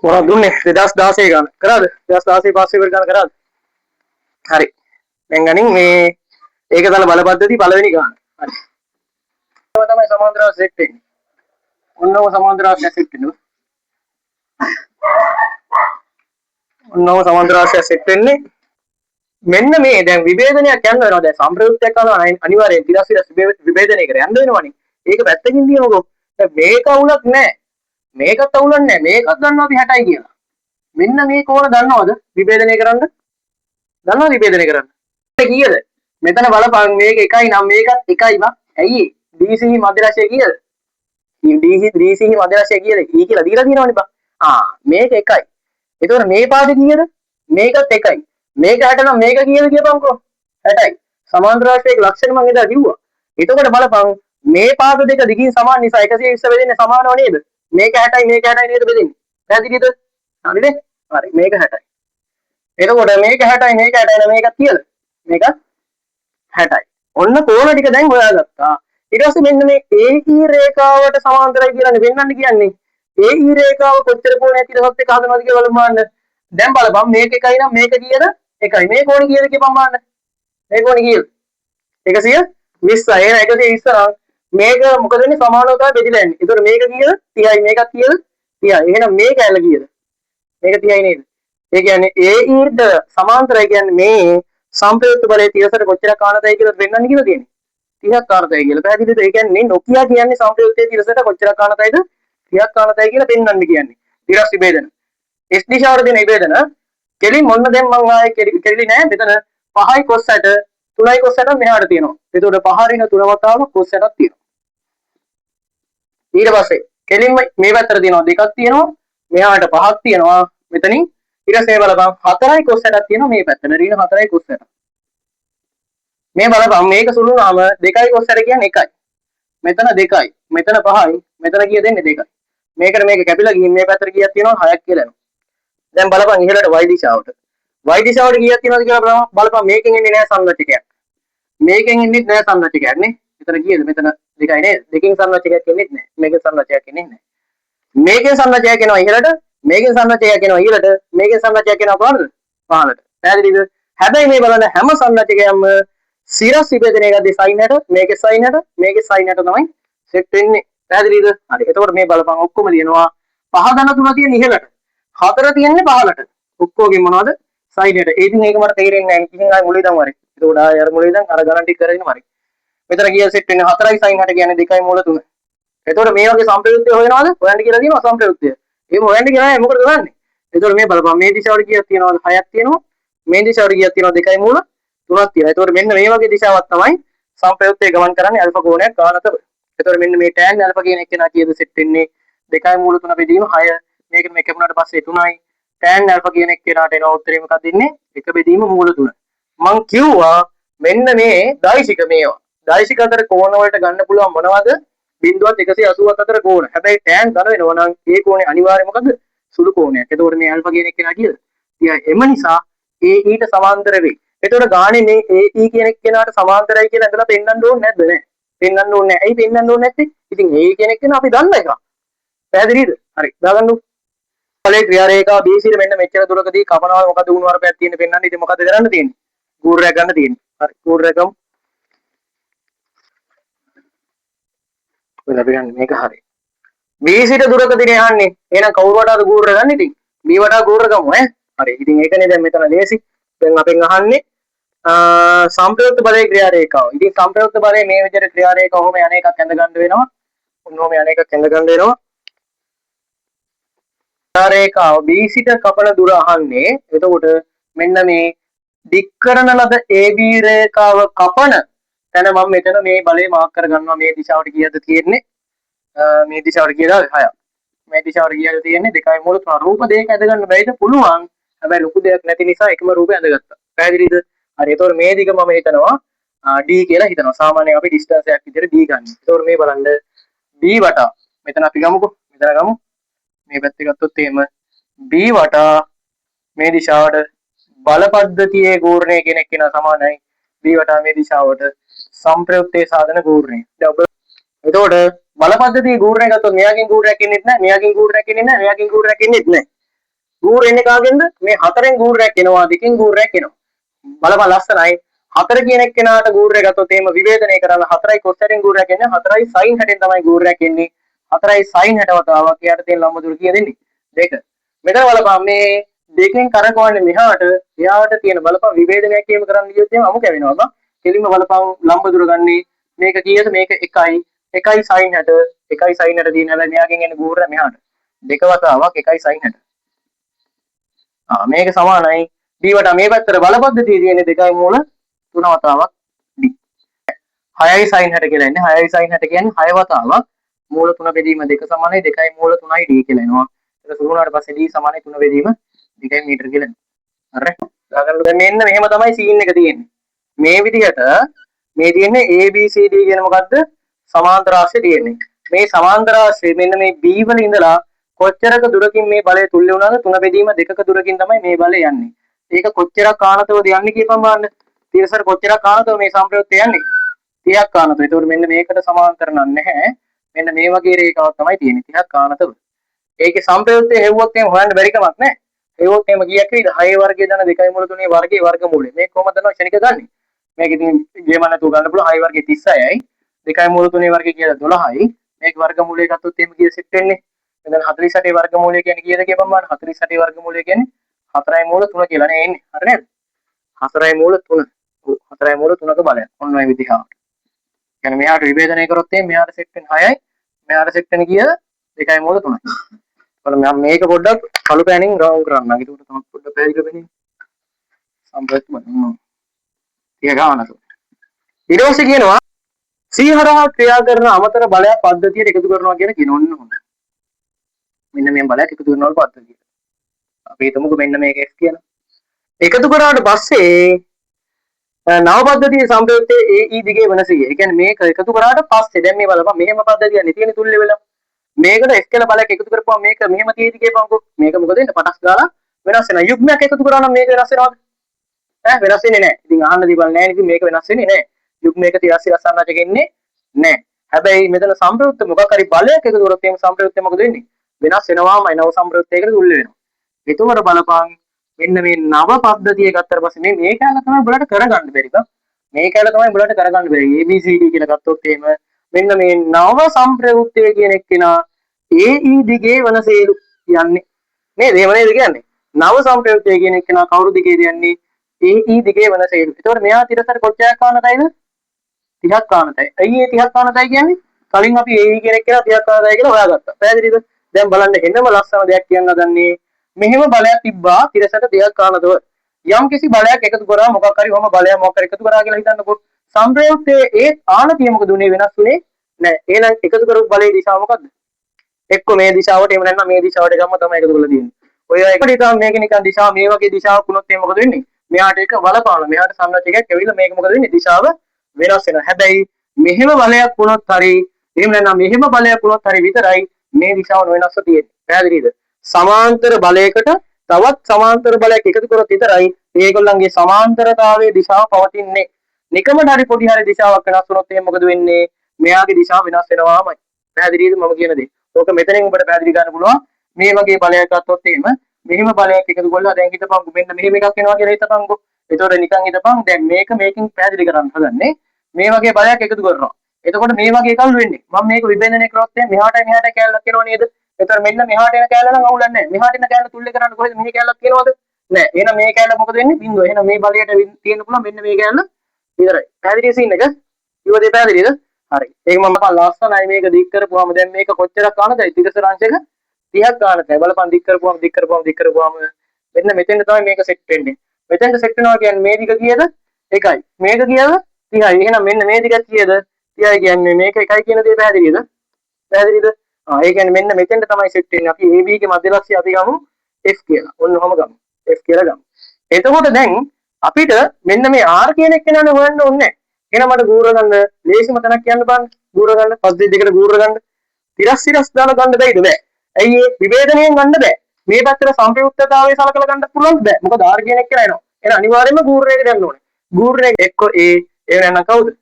මොනවද දුන්නේ 2016 ගාන කරාද 2016 පස්සේ ඉවර ගාන කරාද හරි දැන් ගනින් මේ ඒක තමයි බල පද්ධති පළවෙනි ගාන හරි ඒක තමයි සමාන්තරව සෙට් වෙන්නේ ඔන්නම සමාන්තරව සෙට් වෙනවා ඔන්නම සමාන්තරව සෙට් වෙන්නේ මෙන්න මේ දැන් විභේදනයක් යන්න වෙනවා දැන් සම්ප්‍රයුක්තයක් කරනවා අනිවාර්යයෙන් තිරස්සිරස් විභේදනය කර යන්න වෙනවනේ ඒක පැත්තකින් දිනනකො දැන් මේක අවුලක් නැහැ මේකත් අවුලක් නැහැ මේකත් දන්නවා අපි 60යි කියලා මෙන්න මේ කෝණ දන්නවද විභේදනය කරන්න දන්නවද විභේදනය කරන්න කීයද මෙතන බලපන් මේක එකයි නම් මේකත් එකයි වා ඇයි DC මධ්‍යරාශිය කීයද DC මධ්‍යරාශිය කීයද E කියලා දීලා තියෙනවනේ බා මේක එකයි ඒතකොට මේ පාඩේ කීයද මේකත් එකයි මේක 60 නම් මේක කීයද කියපන්කෝ 60යි සමාන්තර රාශියක ලක්ෂණ මම එදා කිව්වා එතකොට බලපන් මේ පාද දෙක දිගින් සමාන නිසා 120 බෙදෙන්නේ සමානව නේද මේක 60යි මේක 60යි නේද බෙදෙන්නේ පැහැදිලිද හරිද හරි මේක 60යි එතකොට මේක 60යි මේක 60යි මේකත් කීයද මේක 60යි ඔන්න කෝණ ටික දැන් හොයාගත්තා ඊට පස්සේ මෙන්න මේ AE රේඛාවට සමාන්තරයි කියලා වෙන්නන්න කියන්නේ AE රේඛාව කොච්චර කෝණයක් ඉදහත් එක හදනවද කියලා බලන්න දැන් බලපන් මේක එකයි නම් මේක කීයද එකයි මේ කෝණ කීයද කියපන් බලන්න මේ කෝණ කීයද 120 එහෙනම් 120 මේක මොකද වෙන්නේ සමානව තමයි බෙදලා යන්නේ. ඒතකොට මේක කීයද 30යි මේකත් කීයද 30යි. එහෙනම් මේක ඇල කීයද? මේක 30යි නේද? ඒ කියන්නේ AE ට සමාන්තරයි කියන්නේ මේ සම්ප්‍රයුක්ත බලයේ 30ට කොච්චර කාණතයි කියලා වෙන්නන්න කියලා තියෙන්නේ. 30ක් කාණතයි කියලා. පැහැදිලිද? ඒ කියන්නේ නොකියා කියන්නේ සම්ප්‍රයුක්තයේ 30ට කොච්චර කාණතයිද 30ක් කාණතයි කියලා පෙන්වන්න කියන්නේ. තිරස් විභේදන. S දිශාවට දෙන විභේදන කෙලින් මොන්න දැන් මම ආයේ කෙලි නෑ මෙතන 5යි cos 60 3යි cos 60 මෙහාට තියෙනවා. ඒතකොට 5 රින 3 වතාවම cos 60ක් තියෙනවා. ඊට පස්සේ කෙලින්ම මේ පැත්තට තියෙනවා දෙකක් තියෙනවා මෙහාට පහක් තියෙනවා මෙතනින් ඊට පස්සේ බලපන් 4යි cos 60ක් තියෙනවා මේ පැත්තට රින 4යි cos 60 මේ බලපන් මේක සුළු වුණාම 2යි cos 60 කියන්නේ 1යි මෙතන 2යි මෙතන 5යි මෙතන කීය දෙන්නේ 2යි මේකට මේක කැපිලා ගිහින් මේ පැත්තට කීයක් තියෙනවා 6ක් කියලා එනවා දැන් බලපන් ඉහළට y දිශාවට y දිශාවට කීයක් තියෙනවද කියලා බලපන් මේකෙන් එන්නේ නැහැ සංරචකයක් මේකෙන් එන්නේ නැහැ සංරචකයක් නේ මෙතන කීයද මෙතන 2යි නේද දෙකෙන් සංරචකයක් එන්නේ නැහැ මේකෙන් සංරචකයක් එන්නේ නැහැ මේකෙන් සංරචකයක් එනවා ඉහළට මේකෙන් සංරචකයක් එනවා ඊළට මේකෙන් සංරචකයක් එනවා කොහොමද පහළට පැහැදිලිද හැබැයි මේ බලන්න හැම සංරචකයක්ම සිරස් විභේදනය කරද්දී sin හැට මේකේ sin හැට මේකේ sin හැට තමයි සෙට් වෙන්නේ පැහැදිලිද හරි එතකොට මේ බලපන් ඔක්කොම ලියනවා පහ ධන තුන තියෙන ඉහළට හතර තියෙන්නේ පහළට ඔක්කොගෙම මොනවද sin හැට ඒ ඉතින් ඒක මට තේරෙන්නේ නැහැ ඉතින් ආයි මුලින් ඉඳන් වරේ එතකොට ආයි අර මුලින් ඉඳන් අර ගණන් ටික කරගෙන වරේ මෙතන කීය සෙට් වෙන්නේ 4යි sin හැට කියන්නේ 2යි මූල 3 එතකොට මේ වගේ සම්ප්‍රයුක්තය හොයනවාද හොයන්න කියලා තියෙනවා සම්ප්‍රයුක්තය එහෙම හොයන්න කියලා නෑ මොකටද කරන්නේ එතකොට මේ බලපන් මේ දිශාවට කීයක් තියෙනවද 6ක් තියෙනවා මේ දිශාවට කීයක් තියෙනවද 2යි මූල 3ක් තියෙනවා එතකොට මෙන්න මේ වගේ දිශාවක් තමයි සම්ප්‍රයුක්තය ගමන් කරන්නේ අල්ෆා කෝණයක් ගානත එතකොට මෙන්න මේ tan අල්ෆා කියන එක නා කීයද සෙට් වෙන්නේ 2යි මූල 3 බෙදීම 6 මේක මේ කැපුණාට පස්සේ 3යි tan අල්ෆා කියන එක කෙනාට එනවා උත්තරේ මොකක්ද ඉන්නේ 1 බෙදීම මූල 3 මං කිව්වා මෙන්න මේ දෛශික මේවා දෛශික අතර කෝණ වලට ගන්න පුළුවන් මොනවද බිඳුවත් 180ක් අතර කෝණ. හැබැයි tan ඝන වෙනවා නම් ඒ කෝණේ අනිවාර්යයෙන් මොකද? සුළු කෝණයක්. එතකොට මේ අල්ෆා කියන එක කෙනා කීයද? 30යි. එම නිසා AE ට සමාන්තර වෙයි. එතකොට ගානේ මේ AE කියන එක කෙනාට සමාන්තරයි කියලා ඇදලා පෙන්වන්න ඕනේ නැද්ද? නෑ. පෙන්වන්න ඕනේ නැහැ. ඇයි පෙන්වන්න ඕනේ නැත්තේ? ඉතින් AE කියන එක කෙනා අපි දන්න එක. පැහැදිලිද? හරි. දාගන්නු. ඵලයේ ක්‍රියා රේඛා BC ට මෙන්න මෙච්චර දුරකදී කපනවා මොකද වුණ වරපයක් තියෙන පෙන්වන්න. ඉතින් මොකද කරන්න තියෙන්නේ? ගූර්රයක් ගන්න තියෙන්නේ. හරි. ගූර්රයකම වෙන අපිට මේක හරි. BC ට දුරකදී යන්නේ. එහෙනම් කවුරු වටාද ගූර්ර ගන්න ඉතින්? B වටා ගූර්ර ගමු ඈ. හරි. ඉතින් ඒකනේ දැන් මෙතන ලේසි. දැන් අපෙන් අහන්නේ සම්ප්‍රයුක්ත බලයේ ක්‍රියා රේඛාව. ඉතින් සම්ප්‍රයුක්ත බලයේ මේ විදිහට ක්‍රියා රේඛාව ඔහොම යන එකක් ඇඳ ගන්න වෙනවා. ඔන්නෝම යන එකක් ඇඳ ගන්න වෙනවා. ක්‍රියා රේඛාව BC ට කපන දුර අහන්නේ. එතකොට මෙන්න මේ දික් කරන ලද AB රේඛාව කපන තැන මම මෙතන මේ බලය මාක් කර ගන්නවා මේ දිශාවට කීයද තියෙන්නේ මේ දිශාවට කීයද 6ක් මේ දිශාවට කීයද තියෙන්නේ 2යි මූල 3 රූප දෙකක් ඇඳ ගන්න බැයිද පුළුවන් හැබැයි ලොකු දෙයක් නැති නිසා එකම රූපය ඇඳගත්තා පැහැදිලිද හරි ඒතකොට මේ දිග මම හිතනවා D කියලා හිතනවා සාමාන්‍යයෙන් අපි ඩිස්ටන්ස් එකක් විදිහට D ගන්න. ඒතකොට මේ බලන්න B වටා මෙතන අපි ගමුකෝ මෙතන ගමු මේ පැත්තේ ගත්තොත් එහෙම B වටා මේ දිශාවට බල පද්ධතියේ ගෝරණය කෙනෙක් වෙන සමානයි B වටා මේ දිශාවට සම්ප්‍රයුක්තේ සාධන ගූර්ණය. දැන් ඔබ එතකොට බල පද්ධතියේ ගූර්ණය ගත්තොත් මෙයාගෙන් ගූර්ණයක් එන්නේ නැහැ, මෙයාගෙන් ගූර්ණයක් එන්නේ නැහැ, මෙයාගෙන් ගූර්ණයක් එන්නේ නැහැ. ගූර එන්නේ කාගෙන්ද? මේ හතරෙන් ගූරයක් එනවා, දෙකෙන් ගූරයක් එනවා. බලපන් ලස්සනයි. හතර කියන එක්කෙනාට ගූරය ගත්තොත් එහෙම විවේදනය කරලා 4යි cos 60න් ගූරයක් එන්නේ, 4යි sin 60න් තමයි ගූරයක් එන්නේ. 4යි sin 60 වතාවක් එයාට තියෙන ලම්බ දුර කීයද එන්නේ? 2. මෙතන බලපන් මේ දෙකෙන් කරකවන්නේ මෙහාට, එයාට තියෙන බලපන් විවේදනයක් කියම කරන්න ගියොත් එහෙම අමු කැවෙනවා බං. කෙලින්ම බලපන් ලම්බ දුර ගන්නේ මේක කීයද? මේක 1යි. 1යි sin 60, 1යි sin 60 තියෙන හැබැයි මෙයාගෙන් එන්නේ ගූර මෙහාට. දෙක වතාවක් 1යි sin 60. මේක සමානයි b වට මේ පැත්තට බල පද්ධතිය තියෙන්නේ 2යි මූල 3 වතාවක් d. 6යි sin 60 කියලා එන්නේ. 6යි sin 60 කියන්නේ 6 වතාවක් මූල 3 බෙදීම 2 සමානයි 2යි මූල 3යි d කියලා එනවා. ඒක සුළු වුණාට පස්සේ d සමානයි 3 බෙදීම 2යි මීටර කියලා එනවා. හරි. දැන් මෙන්න මෙහෙම තමයි සීන් එක තියෙන්නේ. මේ විදිහට මේ තියෙන්නේ a b c d කියන මොකද්ද? සමාන්තර රාශිය තියෙන්නේ. මේ සමාන්තර රාශිය මෙන්න මේ b වල ඉඳලා කොච්චරක දුරකින් මේ බලය තුල්ල වුණාද? 3 බෙදීම 2ක දුරකින් තමයි මේ බලය යන්නේ. ඒක කොච්චරක් ආනතවද යන්නේ කියපන් බලන්න. තිරසර කොච්චරක් ආනතව මේ සම්ප්‍රයුක්තය යන්නේ? 30ක් ආනතව. ඒතකොට මෙන්න මේකට සමාන්තර නැහැ. මෙන්න මේ වගේ රේඛාවක් තමයි තියෙන්නේ 30ක් ආනතව. ඒකේ සම්ප්‍රයුක්තය හෙව්වොත් එහෙම හොයන්න බැරි කමක් නැහැ. හෙව්වොත් එහෙම කීයක් වෙයිද? 6 වර්ගය දන 2 මුල 3 වර්ගයේ වර්ගමූලය. මේක කොහොමද දන්නව ක්ෂණික ගන්නේ? මේක ඉතින් ගේම නැතුව ගන්න පුළුවන් 6 වර්ගයේ 36යි. 2 මුල 3 වර්ගය කියලා 12යි. මේක වර්ගමූලය ගත්තොත් එහෙම කීය සෙට් වෙන්නේ? දැන් 48 වර්ගමූලය කියන්නේ කීයද කියපන් බලන්න. 48 වර්ගමූලය කියන්නේ 4යි මූල 3 කියලා නේ එන්නේ. හරි නේද? 4යි මූල 3. 4යි මූල 3ක බලය. ඔන්න ඔය විදිහට. يعني මෙහාට විභේදනය කරොත් එimhe මෙහාට සෙට් වෙන 6යි. මෙහාට සෙට් වෙන කීයද? 2යි මූල 3යි. බලන්න මම මේක පොඩ්ඩක් කළු පෑනින් රවුන්ඩ් කරන්න. ඒක උඩ තමයි පොඩ්ඩක් පැහැදිලි වෙන්නේ. සම්ප්‍රයුක්ත බලන්න. ටික ගානක්. ඊට පස්සේ කියනවා C හරහා ක්‍රියා කරන අමතර බලයක් පද්ධතියට එකතු කරනවා කියන කිනෝන්න හොඳ. මෙන්න මේ බලයක් එකතු කරනවල පද්ධතිය. අපි හිතමුකෝ මෙන්න මේක x කියලා. එකතු කරාට පස්සේ නව පද්ධතියේ සම්ප්‍රයුක්තයේ AE දිගේ වෙනසයි. ඒ කියන්නේ මේක එකතු කරාට පස්සේ දැන් මේ බලපන් මෙහෙම පද්ධතියක් නේ තියෙන්නේ තුල්ලේ වෙලා. මේකට x කියලා බලයක් එකතු කරපුවම මේක මෙහෙම තියෙදි කියපන්කෝ. මේක මොකද වෙන්නේ? පටස් ගාලා වෙනස් වෙනවා. යුග්මයක් එකතු කරා නම් මේක වෙනස් වෙනවද? වෙනස් වෙන්නේ නැහැ. ඉතින් අහන්න දීපල් නැහැ නේ. ඉතින් මේක වෙනස් වෙන්නේ නැහැ. යුග්මයක 83 රසායනජක ඉන්නේ නැහැ. හැබැයි මෙතන සම්ප්‍රයුක්ත මොකක් හරි බලයක් එකතු කරොත් එහෙම සම්ප්‍රයුක්තය මොකද වෙන්නේ? වෙනස් වෙනවාමයි නව සම්ප්‍රයුක්තයකට තුල්ල වෙනවා. එතකොට බලපන් මෙන්න මේ නව පද්ධතිය ගත්තට පස්සේ මේ කැලල තමයි බලට කරගන්න බැරි බං. මේ කැලල තමයි බලට කරගන්න බැරි. ABCD කියලා ගත්තොත් එහෙම මෙන්න මේ නව සම්ප්‍රයුක්තය කියන එක්කෙනා AE දිගේ වනසේලු යන්නේ. නේද? එහෙම නේද කියන්නේ? නව සම්ප්‍රයුක්තය කියන එක්කෙනා කවුරු දිගේද යන්නේ? AE දිගේ වනසේලු. එතකොට මෙයා තිරසර කොච්චරක් කාණතයිද? 30ක් කාණතයි. ඇයි මේ 30ක් කාණතයි කියන්නේ? කලින් අපි AE කියන එක්කෙනා 30ක් කාණතයි කියලා හොයාගත්තා. පැහැදිලිද? දැන් බලන්න එන්නම ලස්සන දෙයක් කියන්න හදන්නේ. මෙහෙම බලයක් තිබ්බා තිරසට 30ක් කාණතව. යම් කිසි බලයක් එකතු කරා මොකක් හරි වම බලයක් මොකක් හරි එකතු කරා කියලා හිතන්නකෝ. සම්ප්‍රයුක්තයේ ඒ ආනතිය මොකද උනේ වෙනස් උනේ නැහැ. එහෙනම් එකතු කරපු බලයේ දිශාව මොකද්ද? එක්ක මේ දිශාවට එහෙම නැත්නම් මේ දිශාවට ගම්ම තමයි එකතු කරලා තියෙන්නේ. ඔය එකට හිතන්න මේක නිකන් දිශාව මේ වගේ දිශාවක් වුණොත් එහෙනම් මොකද වෙන්නේ? මෙහාට එක බලපාන. මෙහාට සංරචකයක් ඇවිල්ලා මේක මොකද වෙන්නේ? දිශාව වෙනස් වෙනවා. හැබැයි මෙහෙම බලයක් වුණොත් හරි එහෙම නැත්නම් මෙහෙම බලයක් වුණොත් හරි විතරයි මේ දිශාව නොවෙනස්ව තියෙන්නේ. පැහැදිලිද? සමාන්තර බලයකට තවත් සමාන්තර බලයක් එකතු කරොත් විතරයි මේගොල්ලන්ගේ සමාන්තරතාවයේ දිශාව පවතින්නේ. නිකමට හරි පොඩි හරි දිශාවක් වෙනස් වුණොත් එහෙනම් මොකද වෙන්නේ? මෙයාගේ දිශාව වෙනස් වෙනවාමයි. පැහැදිලිද මම කියන දේ? ඕක මෙතනින් ඔබට පැහැදිලි ගන්න පුළුවන්. මේ වගේ බලයක් ගත්තොත් එහෙම මෙහෙම බලයක් එකතු කරලා දැන් හිතපන්කො මෙන්න මෙහෙම එකක් එනවා කියලා හිතපන්කො. ඒතකොට නිකන් හිතපන් දැන් මේක මේකෙන් පැහැදිලි කරන්න හදන්නේ. මේ වගේ බලයක් එකතු කරනවා. එතකොට මේ වගේ එකල් වෙන්නේ. මම මේක විභජනය කරොත් මෙහාටයි මෙහාටයි කැලලක් එනවා නේද? එතකොට මෙන්න මෙහාට එන කැලල නම් අවුලක් නැහැ. මෙහාට එන කැලල තුල්ලේ කරන්න කොහෙද මෙහි කැලලක් කියනවද? නැහැ. එහෙනම් මේ කැලල මොකද වෙන්නේ? බිංදුව. එහෙනම් මේ බලයට තියෙන්න පුළුවන් මෙන්න මේ කැලල විතරයි. පැහැදිලි සීන් එක? ඊව දෙය පැහැදිලිද? හරි. ඒක මම ලස්සනයි මේක දික් කරපුවාම දැන් මේක කොච්චරක් ගන්නද? තිරසර අංශයක 30ක් ගන්නද? බලපන් දික් කරපුවාම මෙන්න මෙතෙන්ද තමයි මේක සෙට් වෙන්නේ. මෙතෙන්ද සෙට් වෙනවා කියන්නේ මේ දිග කීයද? 1යි. මේක කීයද? 30යි. එහෙනම් මෙන්න මේ දිග කීයද? 30යි කියන්නේ මේක 1යි කියන දේ පැහැදිලිද? පැහැදිලිද? ඒ කියන්නේ මෙන්න මෙතෙන්ද තමයි සෙට් වෙන්නේ. අපි AB ගේ මධ්‍යලක්ෂය අපි ගමු F කියලා. ඔන්න ඔහම ගමු. F කියලා ගමු. එතකොට දැන් අපිට මෙන්න මේ R කියන එක නේද හොයන්න ඕනේ. එහෙනම් මට ගූර ගන්න ලේසිම තැනක් කියන්න බලන්න. ගූර ගන්න පස්සේ දෙකට ගූර ගන්න. තිරස් දාලා ගන්න බැයිද? බෑ. ඇයි ඒ විභේදනයෙන් ගන්න බෑ. මේ පැත්තට සම්ප්‍රයුක්තතාවය සලකලා ගන්න පුළුවන් බෑ. මොකද R කියන එක කියලා එනවා. එහෙනම් අනිවාර්යයෙන්ම ගූරණයකට යන්න ඕනේ. ගූරණය එක්ක ඒ නැත්නම් කවුද?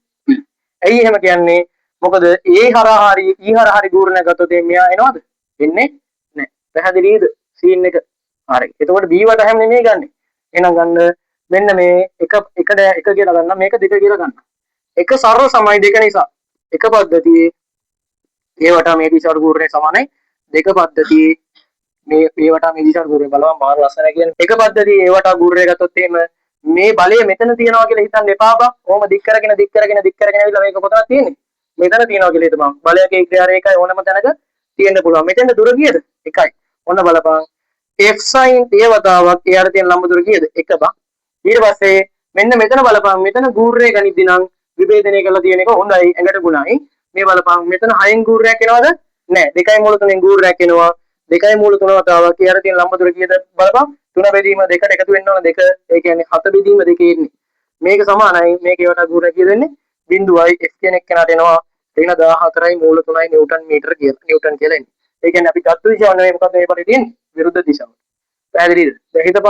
ඇයි එහෙම කියන්නේ? මොකද ඒ හරහා හරි ඊ හරහා හරි ගූරණය ගත්තොත් මෙයා එනවද? එන්නේ නැහැ. පැහැදිලිද? සීන් එක. හරි. එතකොට b වට හැම නෙමෙයි ගන්නෙ. එහෙනම් ගන්න මෙන්න මේ එක කියලා ගන්න මේක දෙක කියලා ගන්න. එක සරල සමයි දෙක නිසා. එක පද්ධතියේ ඒ වටා මේ දිශාවට ගුරුනේ සමානයි. දෙක පද්ධතියේ මේ වටා මේ දිශාවට ගුරුනේ බලවන් මාර ලස්සන කියන්නේ. එක පද්ධතියේ ඒ වටා ගුරුනේ ගත්තොත් එහෙම මේ බලය මෙතන තියනවා කියලා හිතන්න එපා බා. කොහොම දික් කරගෙන ඇවිල්ලා මේක කොතනද තියෙන්නේ? මෙතන තියනවා කියලා හිතපන්. බලයේ ක්‍රියාරේඛය ඕනම තැනක තියෙන්න පුළුවන්. මෙතෙන්ද දුර කීයද? 1යි. ඔන්න බලපන්. f sin ඒ වතාවක් එයාට තියෙන ලම්බ දුර කීයද? 1 බා. ඊට පස්සේ මෙන්න මෙතන බලපන්. මෙතන ගුරුනේ ගනිද්දී නම් විභේදනය කරලා තියෙන එක හොඳයි. ඇඟට ගුණයි. මේ බලපන් මෙතන 6න් ගුරුරයක් එනවද? නැහැ. 2යි මූල 3න් ගුරුරයක් එනවා. 2යි මූල 3 වතාවක් එයාට තියෙන ලම්බ දුර කීයද? බලපන්. 3 බෙදීම 2ට එකතු වෙන්න ඕන 2. ඒ කියන්නේ 7 බෙදීම 2 එන්නේ. මේක සමානයි. මේකේ වට ගුරුරය කීයද වෙන්නේ? 0යි. f කියන එක කෙනාට එනවා. ඍණ 14යි මූල 3යි නිව්ටන් මීටර කියලා. නිව්ටන් කියලා එන්නේ. ඒ කියන්නේ අපි ගත්ත දිශාව නෙවෙයි මොකක්ද මේ පරිදි තියෙන්නේ? විරුද්ධ දිශාව. පැහැදිලිද? දැන් හිතපන්